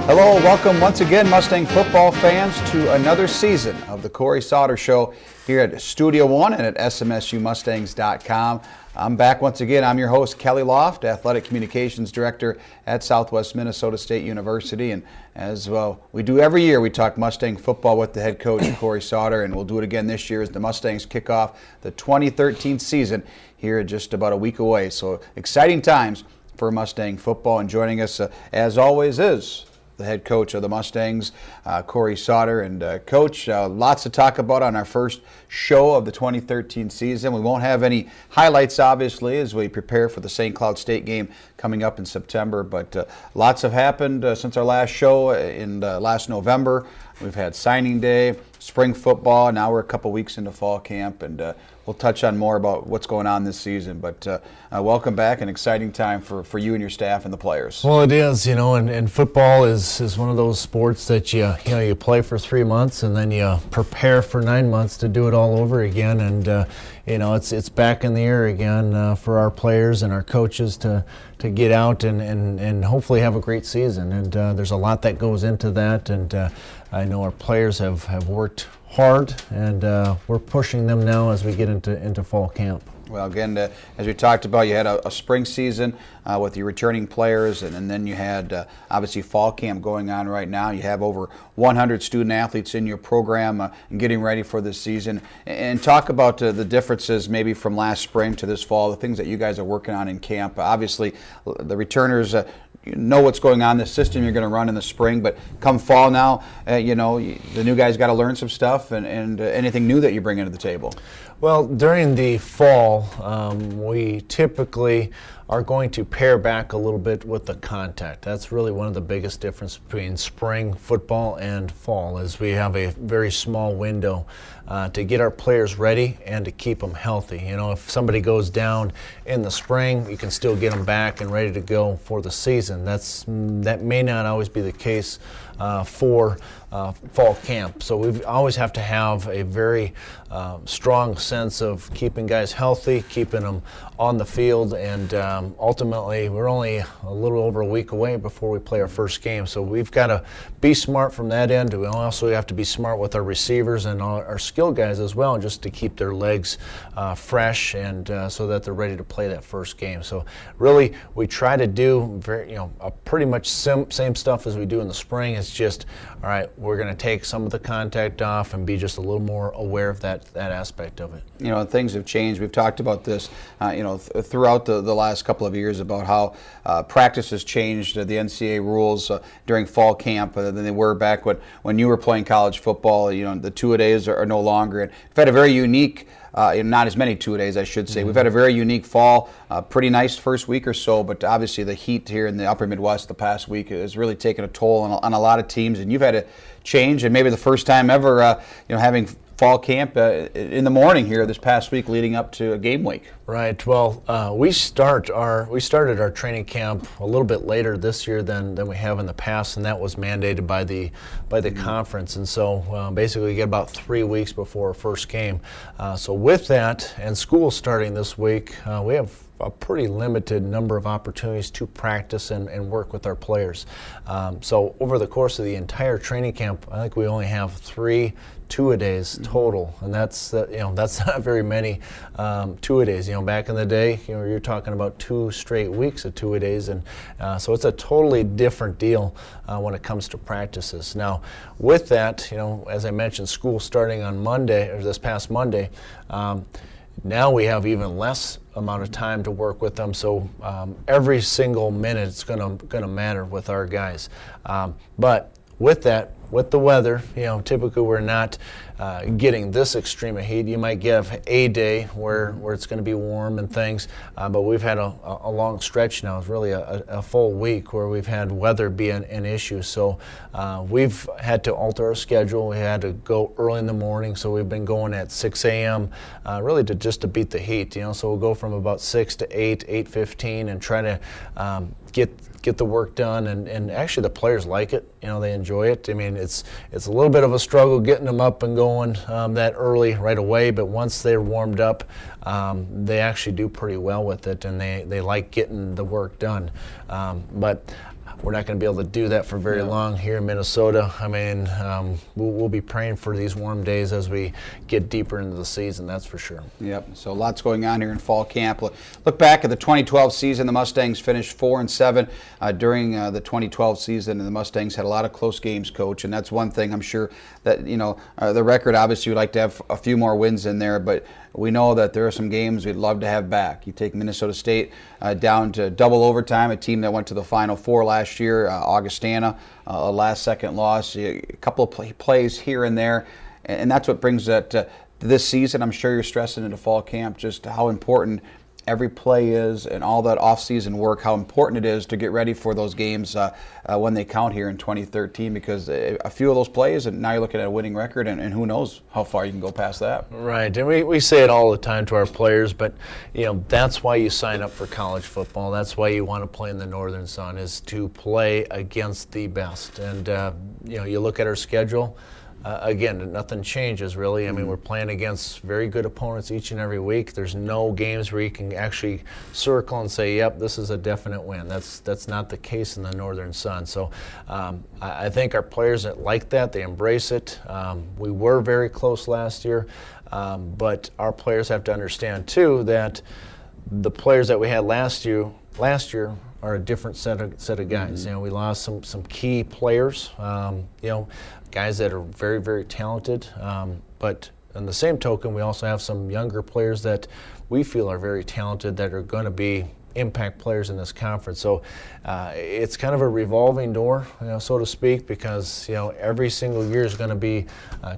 Hello, welcome once again, Mustang football fans, to another season of the Cory Sauter Show here at Studio One and at SMSUmustangs.com. I'm back once again. I'm your host, Kelly Loft, Athletic Communications Director at Southwest Minnesota State University. And as well, we do every year, we talk Mustang football with the head coach, Cory Sauter, and we'll do it again this year as the Mustangs kick off the 2013 season here just about a week away. So exciting times for Mustang football, and joining us, as always, is the head coach of the Mustangs, Cory Sauter. And Coach, lots to talk about on our first show of the 2013 season. We won't have any highlights, obviously, as we prepare for the St. Cloud State game coming up in September, but lots have happened since our last show in last November. We've had signing day, spring football, now we're a couple weeks into fall camp, and we'll touch on more about what's going on this season. But welcome back, an exciting time for you and your staff and the players. Well, it is, and football is one of those sports that you play for 3 months and then you prepare for 9 months to do it all over again. And it's back in the air again for our players and our coaches to get out and hopefully have a great season. And there's a lot that goes into that, and I know our players have worked hard, and we're pushing them now as we get into fall camp. Well, again, as we talked about, you had a spring season with your returning players, and then you had obviously fall camp going on right now. You have over 100 student athletes in your program and getting ready for this season. And talk about the differences maybe from last spring to this fall, the things that you guys are working on in camp. Obviously, the returners you know what's going on, the system you're going to run in the spring, but come fall now, the new guys got to learn some stuff, and anything new that you bring into the table. Well, during the fall, we typically are going to pare back a little bit with the contact. That's really one of the biggest differences between spring football and fall, is we have a very small window to get our players ready and to keep them healthy. If somebody goes down in the spring, you can still get them back and ready to go for the season. That may not always be the case for fall camp. So we always have to have a very strong sense of keeping guys healthy, keeping them on the field, and ultimately we're only a little over a week away before we play our first game. So we've got to be smart from that end. We also have to be smart with our receivers and our skill guys as well, just to keep their legs fresh and so that they're ready to play that first game. So really, we try to do pretty much same stuff as we do in the spring. It's just, all right, we're going to take some of the contact off and be just a little more aware of that aspect of it. Things have changed. We've talked about this, throughout the last couple of years about how practice has changed, the NCAA rules during fall camp than they were back when you were playing college football. The two-a-days are no longer. And we've had a very unique, not as many two-a-days, I should say. Mm-hmm. We've had a very unique fall, pretty nice first week or so, but obviously the heat here in the upper Midwest the past week has really taken a toll on a lot of teams, and you've had to change, and maybe the first time ever, having fall camp in the morning here this past week leading up to a game week. Right. Well, we started our training camp a little bit later this year than we have in the past, and that was mandated by the conference. And so basically we get about 3 weeks before our first game. So with that and school starting this week, we have a pretty limited number of opportunities to practice and work with our players. So over the course of the entire training camp, I think we only have 3 two-a-days total, and that's not very many two-a-days. Back in the day, you're talking about 2 straight weeks of two-a-days, and so it's a totally different deal when it comes to practices. Now, with that, as I mentioned, school starting on Monday, or this past Monday. Now we have even less amount of time to work with them, so every single minute is going to matter with our guys. But with that, with the weather, typically we're not getting this extreme of heat. You might get a day where it's going to be warm and things, but we've had a long stretch now. It's really a full week where we've had weather be an issue. So we've had to alter our schedule. We had to go early in the morning, so we've been going at 6 a.m. Really just to beat the heat. So we'll go from about 6 to 8, 8:15, and try to get the work done, and actually the players like it. They enjoy it. I mean, it's a little bit of a struggle getting them up and going that early right away, but once they're warmed up, they actually do pretty well with it, and they like getting the work done. But we're not going to be able to do that for very long here in Minnesota. I mean, we'll be praying for these warm days as we get deeper into the season, that's for sure. Yep, so lots going on here in fall camp. Look back at the 2012 season. The Mustangs finished 4-7 during the 2012 season, and the Mustangs had a lot of close games, Coach, and that's one thing I'm sure that, the record, obviously, you'd like to have a few more wins in there, but we know that there are some games we'd love to have back. You take Minnesota State down to double overtime, a team that went to the Final Four last year, Augustana, a last-second loss, a couple of plays here and there, and that's what brings that to this season. I'm sure you're stressing into fall camp just how important every play is and all that off-season work, how important it is to get ready for those games when they count here in 2013, because a few of those plays, and now you're looking at a winning record, and who knows how far you can go past that. Right, and we say it all the time to our players, but that's why you sign up for college football. That's why you want to play in the Northern Sun, is to play against the best. And you look at our schedule. Again, nothing changes really. I mean, we're playing against very good opponents each and every week. There's no games where you can actually circle and say, yep, this is a definite win. That's not the case in the Northern Sun. So I think our players like that. They embrace it. We were very close last year, but our players have to understand too that the players that we had last year are a different set of guys. We lost some key players. Guys that are very, very talented. But on the same token, we also have some younger players that we feel are very talented that are going to be impact players in this conference. So it's kind of a revolving door, so to speak, because every single year is going to be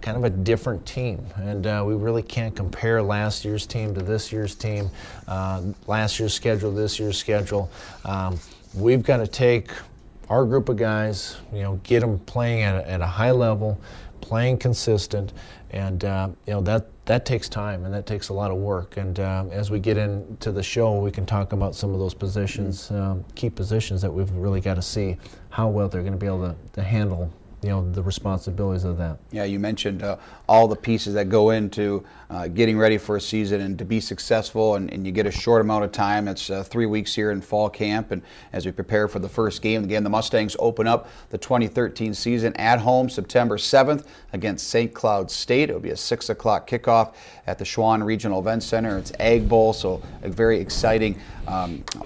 kind of a different team, and we really can't compare last year's team to this year's team, last year's schedule, this year's schedule. We've got to take our group of guys, get them playing at a high level, playing consistent, and that takes time and that takes a lot of work. And as we get into the show, we can talk about some of those positions, key positions that we've really got to see how well they're going to be able to handle the responsibilities of that. Yeah, you mentioned all the pieces that go into getting ready for a season and to be successful, and you get a short amount of time. It's 3 weeks here in fall camp, and as we prepare for the first game, again, the Mustangs open up the 2013 season at home September 7th against St. Cloud State. It'll be a 6 o'clock kickoff at the Schwann Regional Events Center. It's Egg Bowl, so a very exciting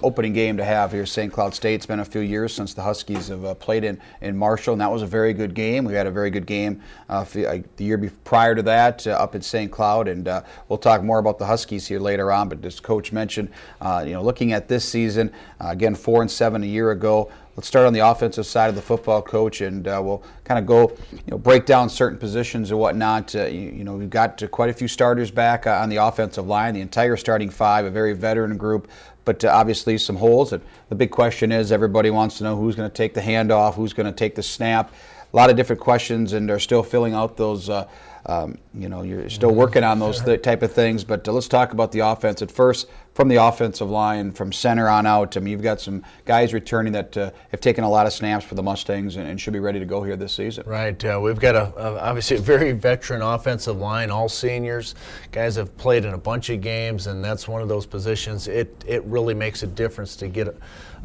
opening game to have here. St. Cloud State. It's been a few years since the Huskies have played in Marshall, and that was a very good game. We had a very good game the year prior to that up at St. Cloud, and we'll talk more about the Huskies here later on. But as Coach mentioned, looking at this season, again 4-7 a year ago. Let's start on the offensive side of the football, Coach, and we'll kind of go, break down certain positions and whatnot. We've got quite a few starters back on the offensive line, the entire starting five, a very veteran group, but obviously some holes. And the big question is, everybody wants to know who's going to take the handoff, who's going to take the snap. A lot of different questions, and they're still filling out those. You're still working on those type of things. But let's talk about the offense at first. From the offensive line, from center on out, I mean, you've got some guys returning that have taken a lot of snaps for the Mustangs and should be ready to go here this season. Right. We've got obviously a very veteran offensive line, all seniors. Guys have played in a bunch of games, and that's one of those positions. It really makes a difference to get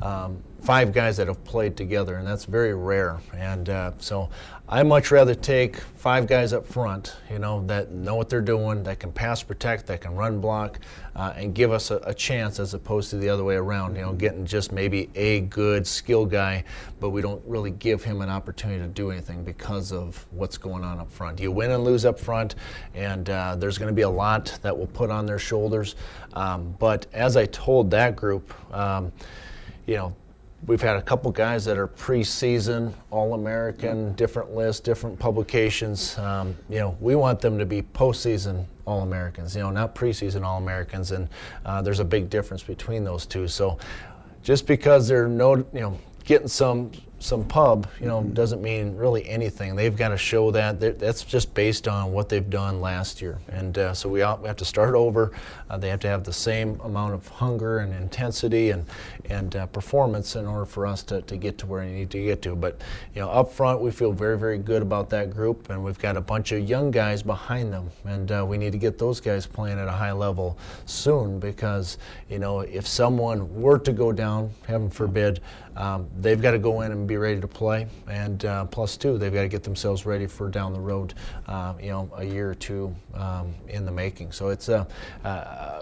5 guys that have played together, and that's very rare. And so I much rather take 5 guys up front, that know what they're doing, that can pass protect, that can run block, and give us a chance, as opposed to the other way around, getting just maybe a good skill guy, but we don't really give him an opportunity to do anything because of what's going on up front. You win and lose up front, and there's going to be a lot that will put on their shoulders. But as I told that group, we've had a couple guys that are preseason All-American, different lists, different publications. We want them to be postseason All-Americans, not preseason All-Americans, and there's a big difference between those two. So just because they're getting some pub, doesn't mean really anything. They've got to show that. That's just based on what they've done last year. And so we have to start over. They have to have the same amount of hunger and intensity and performance in order for us to get to where we need to get to. But, up front, we feel very, very good about that group, and we've got a bunch of young guys behind them. And we need to get those guys playing at a high level soon, because, if someone were to go down, heaven forbid, they've got to go in and and be ready to play, and plus two, they've got to get themselves ready for down the road, a year or two in the making. So it's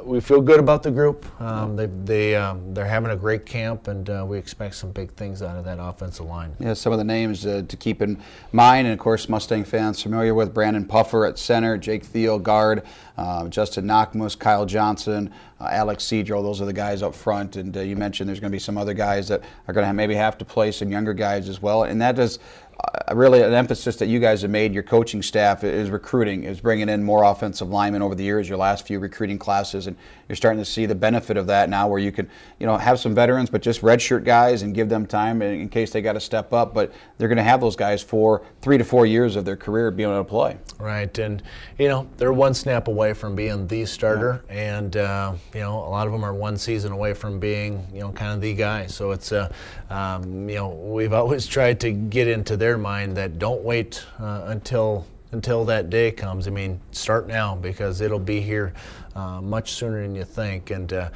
we feel good about the group. They're having a great camp, and we expect some big things out of that offensive line. Yeah, some of the names to keep in mind, and of course Mustang fans familiar with: Brandon Puffer at center, Jake Thiel guard, Justin Knockmus, Kyle Johnson, Alex Cedro. Those are the guys up front, and you mentioned there's going to be some other guys that are going to maybe have to play some younger guys as well, and that is really an emphasis that you guys have made. Your coaching staff is recruiting, is bringing in more offensive linemen over the years, your last few recruiting classes, and you're starting to see the benefit of that now, where you can, have some veterans, but just redshirt guys and give them time in case they got to step up. But they're going to have those guys for 3 to 4 years of their career being able to play. Right, and they're one snap away from being the starter, and a lot of them are one season away from being kind of the guy. So it's we've always tried to get into their mind that don't wait until that day comes. I mean, start now, because it'll be here much sooner than you think. And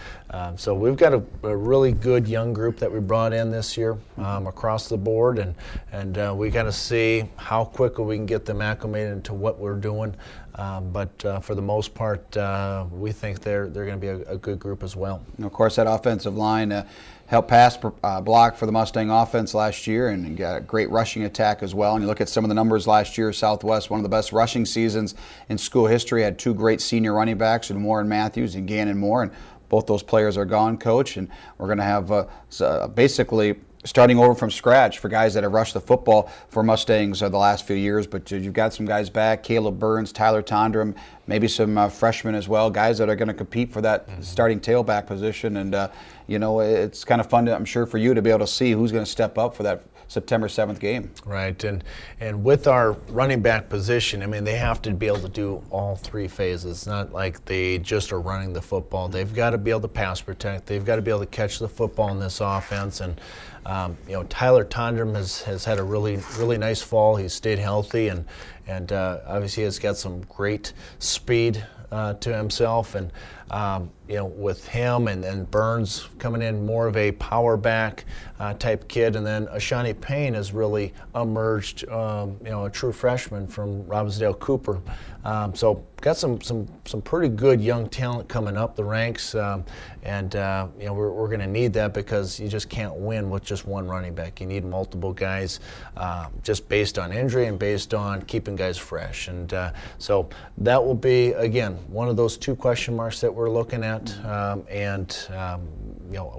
so we've got a really good young group that we brought in this year across the board, and we got to see how quickly we can get them acclimated into what we're doing. But for the most part, we think they're going to be a good group as well. And of course, that offensive line helped pass block for the Mustang offense last year, and got a great rushing attack as well. And you look at some of the numbers last year, Southwest, one of the best rushing seasons in school history, had 2 great senior running backs, and Warren Matthews and Gannon Moore, and both those players are gone, Coach, and we're going to have basically starting over from scratch for guys that have rushed the football for Mustangs the last few years. But you've got some guys back: Caleb Burns, Tyler Tondrum, maybe some freshmen as well, guys that are going to compete for that starting tailback position. And it's kind of fun, I'm sure, for you to be able to see who's going to step up for that September 7th game. Right, and with our running back position, I mean, they have to be able to do all 3 phases. It's not like they just are running the football. They've got to be able to pass protect. They've got to be able to catch the football in this offense. And Tyler Tondrum has had a really, really nice fall. He's stayed healthy, and obviously has got some great speed to himself. And with him and Burns coming in more of a power back type kid, and then Ashani Payne has really emerged, a true freshman from Robbinsdale Cooper. So got some pretty good young talent coming up the ranks, and we're going to need that, because you just can't win with just one running back. You need multiple guys, just based on injury and based on keeping guys fresh. And so that will be, again, one of those 2 question marks that we're looking at.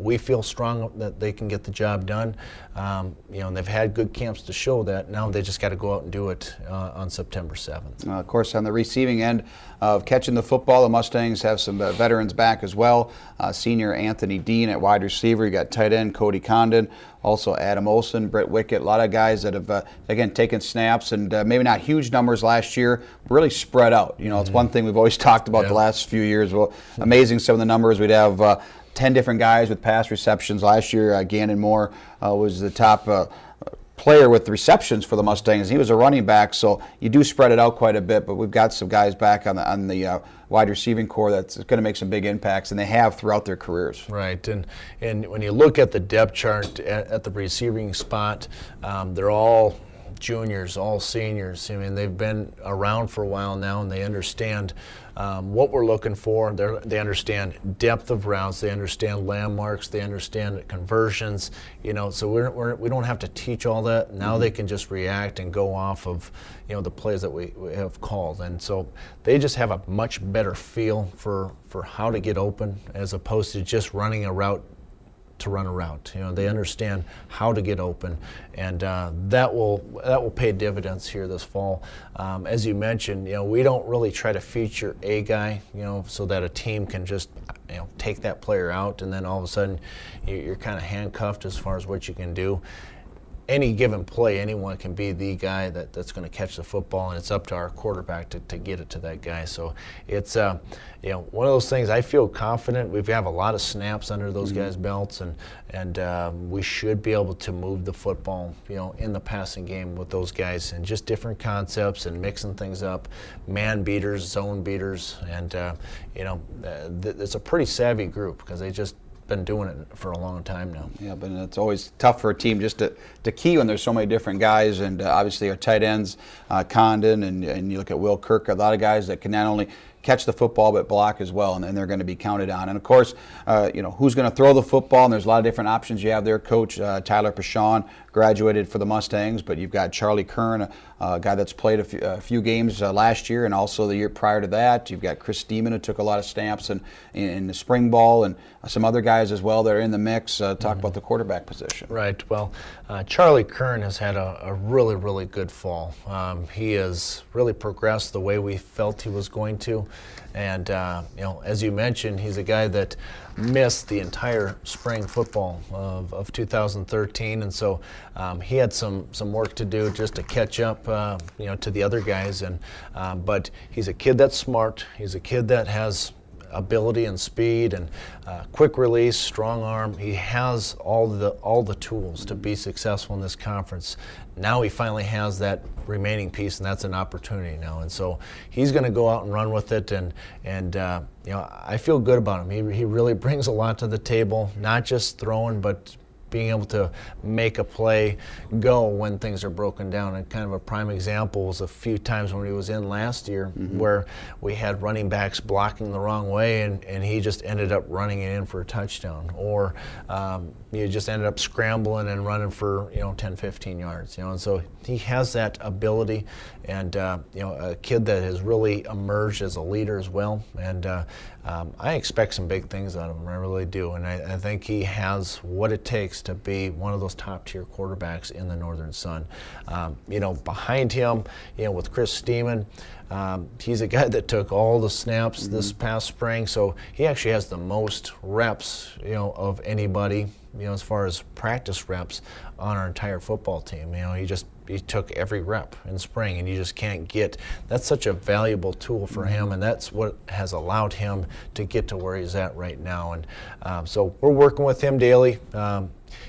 We feel strong that they can get the job done. And they've had good camps to show that. Now they just got to go out and do it on September 7th. Of course, on the receiving end of catching the football, the Mustangs have some veterans back as well. Senior Anthony Dean at wide receiver. You got tight end Cody Condon, also Adam Olson, Brett Wickett. A lot of guys that have, again, taken snaps, and maybe not huge numbers last year, but really spread out. It's one thing we've always talked about the last few years. Well, amazing some of the numbers. We'd have 10 different guys with pass receptions. Last year, Gannon Moore was the top player with receptions for the Mustangs. He was a running back, so you do spread it out quite a bit. But we've got some guys back on the wide receiving core that's going to make some big impacts, and they have throughout their careers. Right, and when you look at the depth chart at the receiving spot, they're all juniors, all seniors. I mean, they've been around for a while now, and they understand what we're looking for. They understand depth of routes. They understand landmarks. They understand conversions. So we don't have to teach all that. Now they can just react and go off of the plays that we have called. And so they just have a much better feel for how to get open, as opposed to just running a route to run a route. They understand how to get open, and that will pay dividends here this fall. As you mentioned, we don't really try to feature a guy, so that a team can just take that player out, and then all of a sudden you're kind of handcuffed as far as what you can do. Any given play, anyone can be the guy that's going to catch the football, and it's up to our quarterback to get it to that guy. So it's one of those things. I feel confident. We have a lot of snaps under those guys' belts, and we should be able to move the football, in the passing game with those guys, and just different concepts and mixing things up, man beaters, zone beaters, and it's a pretty savvy group, because been doing it for a long time now. Yeah, but it's always tough for a team just to key when there's so many different guys, and obviously our tight ends, Condon, and you look at Will Kirk, a lot of guys that can not only catch the football but block as well, and then they're going to be counted on. And of course, who's going to throw the football? And there's a lot of different options you have there. Coach Tyler Pashon graduated for the Mustangs, but you've got Charlie Kern, a guy that's played a few games last year and also the year prior to that. You've got Chris Steeman, who took a lot of snaps in the spring ball, and some other guys as well that are in the mix. Talk about the quarterback position. Right. Well, Charlie Kern has had a really, really good fall. He has really progressed the way we felt he was going to. And, as you mentioned, he's a guy that missed the entire spring football of 2013. And so he had some work to do just to catch up, to the other guys. But he's a kid that's smart. He's a kid that has ability and speed and quick release, strong arm. He has all the tools to be successful in this conference. Now he finally has that remaining piece, and that's an opportunity now. And so he's going to go out and run with it. And I feel good about him. He really brings a lot to the table, not just throwing, but being able to make a play go when things are broken down. And kind of a prime example was a few times when he was in last year where we had running backs blocking the wrong way, and he just ended up running it in for a touchdown. Or you just ended up scrambling and running for 10, 15 yards. And so he has that ability, and a kid that has really emerged as a leader as well. And I expect some big things out of him. I really do, and I think he has what it takes to be one of those top-tier quarterbacks in the Northern Sun. Behind him, with Chris Steeman, he's a guy that took all the snaps this past spring, so he actually has the most reps, of anybody, as far as practice reps on our entire football team. He took every rep in spring, and you just can't get. That's such a valuable tool for him, and that's what has allowed him to get to where he's at right now. And so we're working with him daily.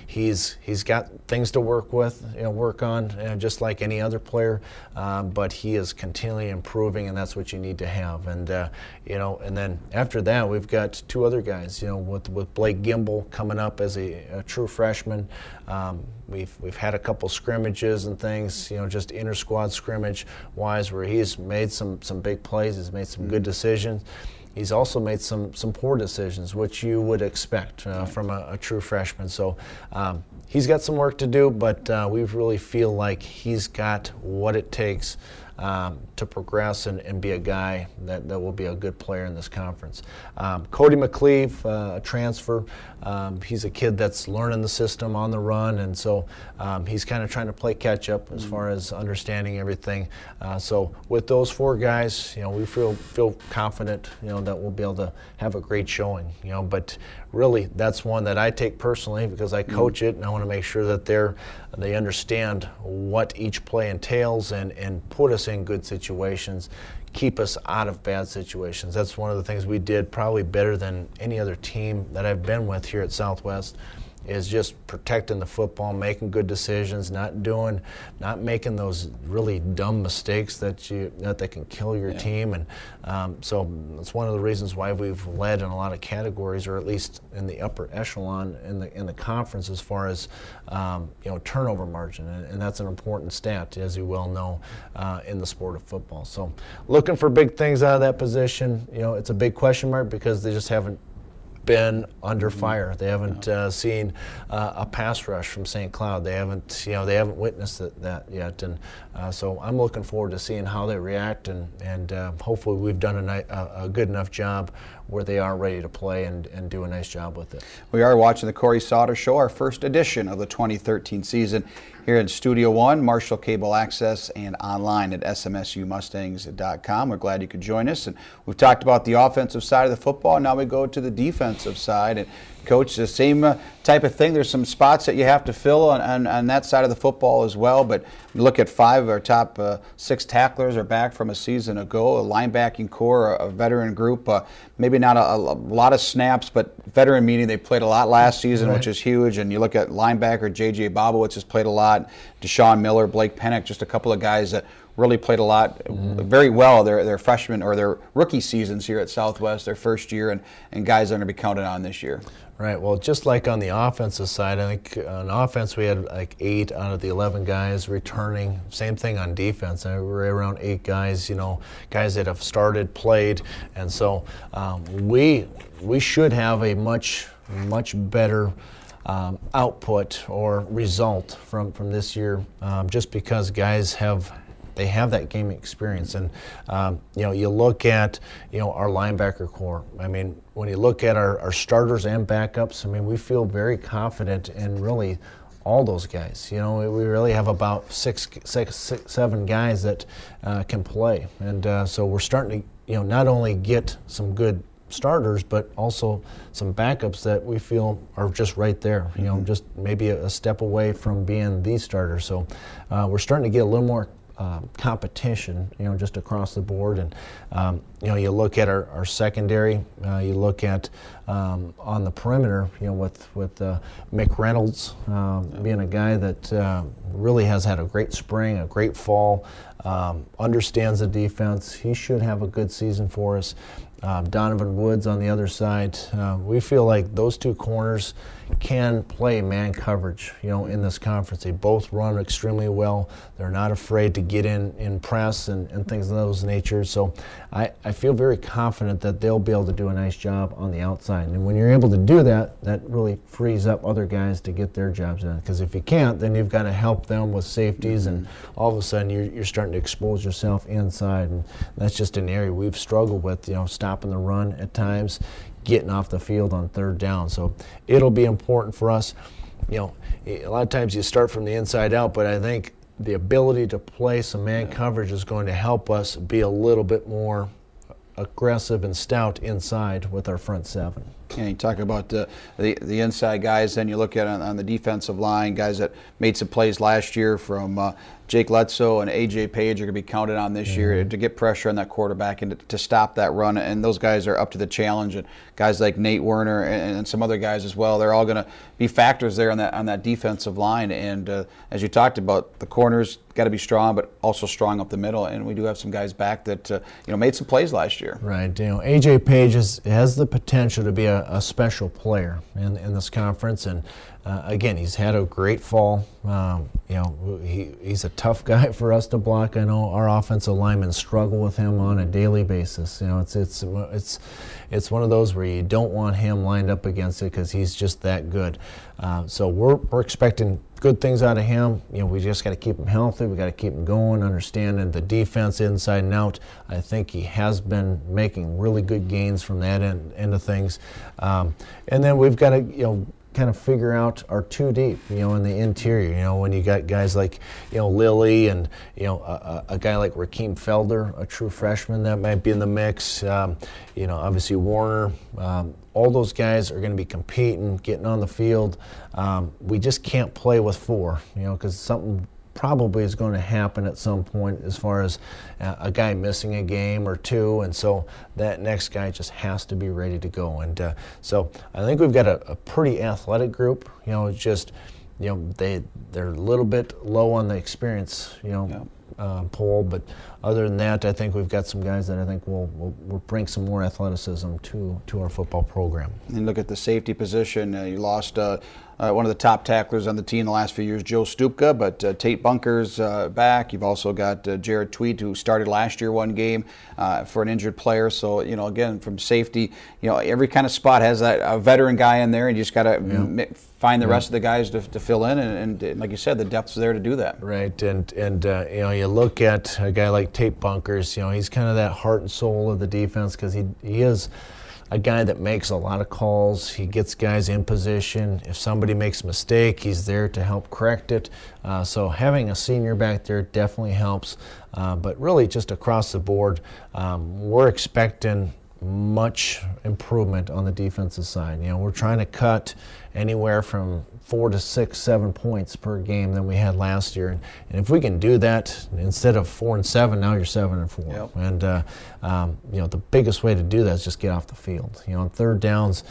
He's got things to work on, just like any other player. But he is continually improving, and that's what you need to have. And and then after that, we've got two other guys. With Blake Gimble coming up as a true freshman. We've had a couple scrimmages and things, just inter squad scrimmage wise, where he's made some big plays. He's made some good decisions. He's also made some poor decisions, which you would expect from a true freshman. So he's got some work to do, but we really feel like he's got what it takes to progress and be a guy that will be a good player in this conference. Cody McCleve, a transfer, he's a kid that's learning the system on the run, and so he's kind of trying to play catch up as far as understanding everything. So with those four guys, we feel confident, that we'll be able to have a great showing. But really, that's one that I take personally because I coach it, and I want to make sure that they understand what each play entails and put us in good situations, keep us out of bad situations. That's one of the things we did probably better than any other team that I've been with here at Southwest, is just protecting the football, making good decisions, not making those really dumb mistakes that can kill your team. And so that's one of the reasons why we've led in a lot of categories, or at least in the upper echelon in the conference, as far as turnover margin, and that's an important stat, as you well know, in the sport of football. So looking for big things out of that position. It's a big question mark because they just haven't been under fire. They haven't seen a pass rush from St. Cloud. They haven't witnessed that yet, and so I'm looking forward to seeing how they react, and hopefully we've done a good enough job where they are ready to play and do a nice job with it. We are watching the Cory Sauter Show, our first edition of the 2013 season, here in Studio One, Marshall Cable Access, and online at SMSUmustangs.com. We're glad you could join us. And we've talked about the offensive side of the football. Now we go to the defensive side. And Coach, the same type of thing. There's some spots that you have to fill on that side of the football as well. But look at 5 of our top 6 tacklers are back from a season ago. A linebacking core, a veteran group. Maybe not a lot of snaps, but veteran meaning they played a lot last season, which is huge. And you look at linebacker J.J. Bobowitz has played a lot. Deshaun Miller, Blake Pennick, just a couple of guys that really played a lot, very well their freshman or their rookie seasons here at Southwest, their first year, and guys that are going to be counted on this year. Right. Well, just like on the offensive side, I think on offense we had like 8 out of the 11 guys returning. Same thing on defense. We were around 8 guys, guys that have started, played, and so we should have a much better output or result from this year, just because guys have that game experience. And you look at our linebacker core. I mean, when you look at our starters and backups, I mean, we feel very confident in really all those guys. We really have about 7 guys that can play, and so we're starting to not only get some good starters, but also some backups that we feel are just right there, just maybe a step away from being the starter. So we're starting to get a little more competition, just across the board. And you look at our secondary, you look at on the perimeter, with Mick Reynolds being a guy that really has had a great spring, a great fall, understands the defense. He should have a good season for us. Donovan Woods on the other side. We feel like those 2 corners can play man coverage, in this conference. They both run extremely well. They're not afraid to get in press and things of those nature. So I feel very confident that they'll be able to do a nice job on the outside. And when you're able to do that, that really frees up other guys to get their jobs done. Because if you can't, then you've got to help them with safeties, and all of a sudden you're starting to expose yourself inside. And that's just an area we've struggled with, stopping the run at times, getting off the field on 3rd down. So it'll be important for us. A lot of times you start from the inside out, but I think the ability to play some man coverage is going to help us be a little bit more aggressive and stout inside with our front 7. And you talk about the inside guys, then you look at on the defensive line, guys that made some plays last year, from Jake Letso and A.J. Page are going to be counted on this year to get pressure on that quarterback and to stop that run. And those guys are up to the challenge. And guys like Nate Werner and some other guys as well, they're all going to be factors there on that defensive line. And as you talked about, the corners got to be strong, but also strong up the middle. And we do have some guys back that made some plays last year. Right. A.J. Page has the potential to be a special player in this conference, and again, he's had a great fall. He's a tough guy for us to block. I know our offensive linemen struggle with him on a daily basis. It's one of those where you don't want him lined up against it because he's just that good. So we're expecting good things out of him. We just got to keep him healthy. We got to keep him going, understanding the defense inside and out. I think he has been making really good gains from that end of things. And then we've got to kind of figure out our 2 deep, in the interior. When you got guys like Lilly and a guy like Rakeem Felder, a true freshman that might be in the mix. Obviously Warner. All those guys are going to be competing, getting on the field. We just can't play with 4, because something probably is going to happen at some point as far as a guy missing a game or 2, and so that next guy just has to be ready to go. And so I think we've got a pretty athletic group. They're a little bit low on the experience, poll, but other than that, I think we've got some guys that I think will bring some more athleticism to our football program. And look at the safety position. You lost one of the top tacklers on the team the last few years, Joe Stupka, but Tate Bunker's back. You've also got Jared Tweed, who started last year 1 game for an injured player. So, again, from safety, every kind of spot has a veteran guy in there, and you just got to find the rest of the guys to fill in. And like you said, the depth's there to do that. Right, and you look at a guy like Tate Bunkers, he's kind of that heart and soul of the defense, because he is a guy that makes a lot of calls. He gets guys in position. If somebody makes a mistake, he's there to help correct it. So having a senior back there definitely helps. But really just across the board, we're expecting much improvement on the defensive side. We're trying to cut anywhere from 4 to 6, 7 points per game than we had last year. And if we can do that, instead of 4 and 7, now you're 7 and 4. Yep. And the biggest way to do that is just get off the field. On third downs,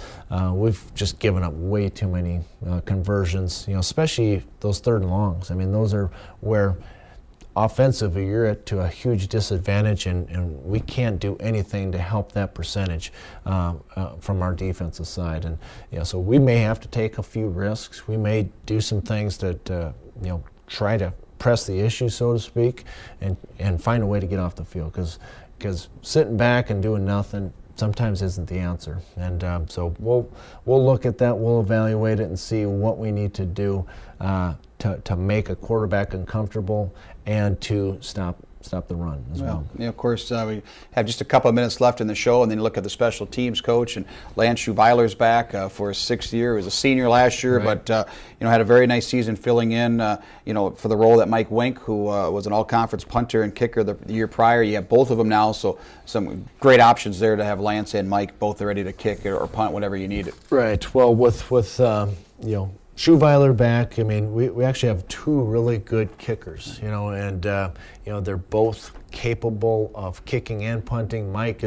we've just given up way too many conversions. Especially those third and longs. I mean, those are where offensively you're to a huge disadvantage, and we can't do anything to help that percentage from our defensive side. And so we may have to take a few risks. We may do some things that try to press the issue, so to speak, and find a way to get off the field, because sitting back and doing nothing sometimes isn't the answer. And so we'll look at that, we'll evaluate it and see what we need to do to make a quarterback uncomfortable and to stop the run as well. Of course, we have just a couple of minutes left in the show, and then you look at the special teams coach, and Lance Schuweiler's back for his 6th year. He was a senior last year, right. but had a very nice season filling in, for the role that Mike Wink, who was an all-conference punter and kicker the year prior. You have both of them now, so some great options there to have Lance and Mike both ready to kick or punt whenever you need it. Right. Well, with Schuweiler back, I mean, we actually have 2 really good kickers, and they're both capable of kicking and punting. Mike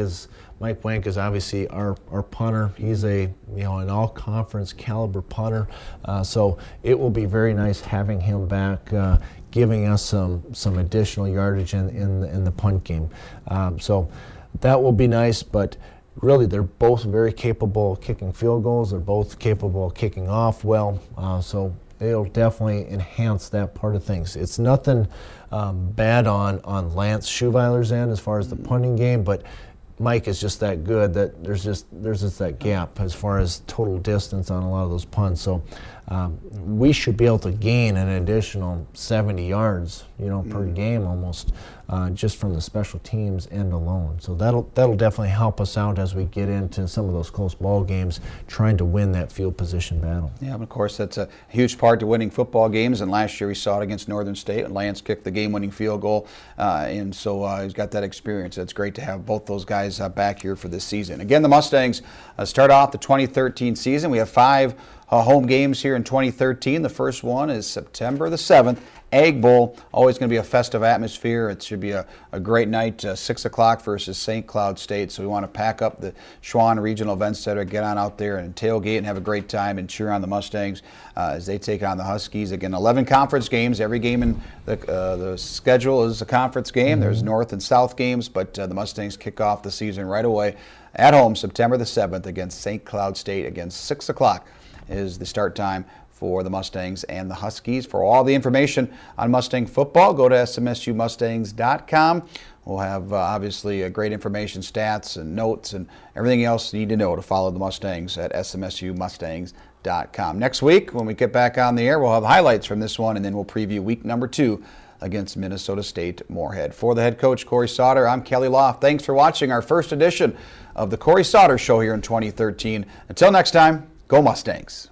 Wank is obviously our punter. He's an all-conference caliber punter, so it will be very nice having him back, giving us some additional yardage in the punt game. So that will be nice, but really, they're both very capable of kicking field goals. They're both capable of kicking off well, so it'll definitely enhance that part of things. It's nothing bad on Lance Schuweiler's end as far as the punting game, but Mike is just that good that there's just that gap as far as total distance on a lot of those punts. So we should be able to gain an additional 70 yards, per game almost, just from the special teams end alone. So that'll definitely help us out as we get into some of those close ball games, trying to win that field position battle. Yeah, of course, that's a huge part to winning football games. And last year we saw it against Northern State, and Lance kicked the game-winning field goal, and so he's got that experience. It's great to have both those guys back here for this season. Again, the Mustangs start off the 2013 season. We have 5 home games here in 2013. The first one is September the 7th. Egg Bowl, always going to be a festive atmosphere. It should be a great night, 6 o'clock versus St. Cloud State. So we want to pack up the Schwann Regional Event Center, get on out there and tailgate and have a great time and cheer on the Mustangs as they take on the Huskies. Again, 11 conference games. Every game in the schedule is a conference game. There's North and South games, but the Mustangs kick off the season right away at home September the 7th against St. Cloud State. Again, 6 o'clock is the start time for the Mustangs and the Huskies. For all the information on Mustang football, go to SMSUmustangs.com. We'll have obviously great information, stats and notes and everything else you need to know to follow the Mustangs at SMSUmustangs.com. Next week, when we get back on the air, we'll have highlights from this one, and then we'll preview week number 2 against Minnesota State Moorhead. For the head coach, Cory Sauter, I'm Kelly Loft. Thanks for watching our first edition of the Cory Sauter Show here in 2013. Until next time, go Mustangs.